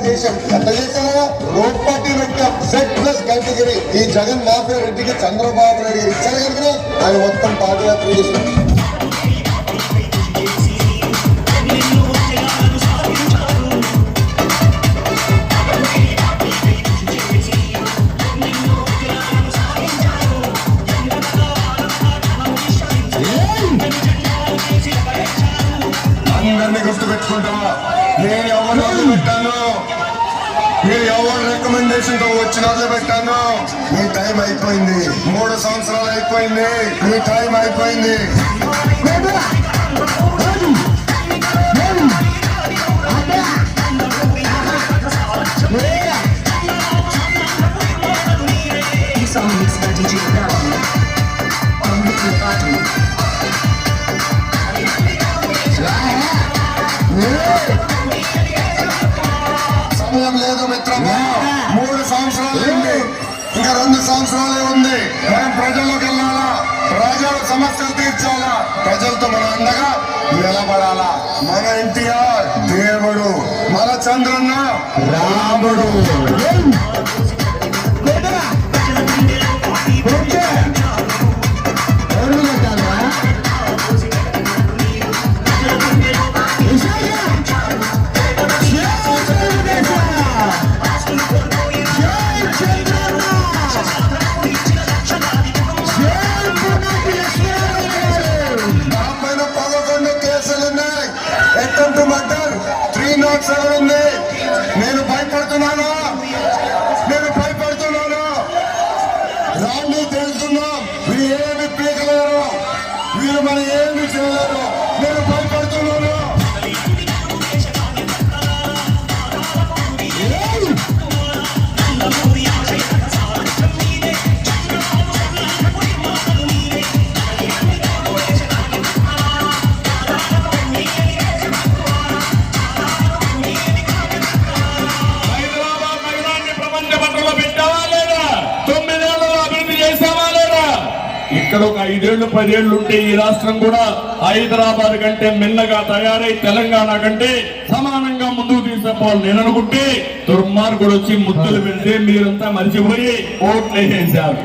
చేశాం. ఎంత చేశామో రోడ్ పార్టీ పెట్టాం. Z+ కేటగిరీ ఈ జగన్ మాఫియా రెడ్డికి చంద్రబాబు నాయుడు గారు ఇచ్చారు కనుక ఆయన మొత్తం పాదయాత్ర చేశాం. అందరినీ గుర్తు పెట్టుకుంటా. నేను ఎవరు పెట్టాను, మీరు ఎవరు రికమెండేషన్ తో వచ్చిన పెట్టాను. మీ టైం అయిపోయింది. 3 సంవత్సరాలు అయిపోయింది. మీ టైం అయిపోయింది. సమయం లేదు మిత్రమా. 3 సంవత్సరాలు ఉంది, ఇంకా 2 సంవత్సరాలే ఉంది. మనం ప్రజల్లోకి వెళ్ళాలా, ప్రజల సమస్యలు తీర్చాలా, ప్రజలతో మన అండగా నిలబడాలా. మన ఎన్టీఆర్ దేవుడు, మన చంద్రన్న రాముడు. మర్డర్ 307 ఉంది. నేను భయపడుతున్నాను. రాండి తెలుసుకున్నాం. వీరు ఏమి పీకలేరు, వీరు మన ఏమి చేయలేరు. నేను భయపడుతున్నాను. ఇక్కడ ఒక 5 ఏళ్ళు 10 ఏళ్ళు ఉంటే ఈ రాష్ట్రం కూడా హైదరాబాద్ కంటే మిన్నగా తయారై తెలంగాణ కంటే సమానంగా ముందుకు తీసుకుపోవాలి. నేను అనుకుంటే దుర్మార్గుడు వచ్చి ముద్దులు పెడితే మీరంతా మర్చిపోయి ఓట్లు వేసేశారు.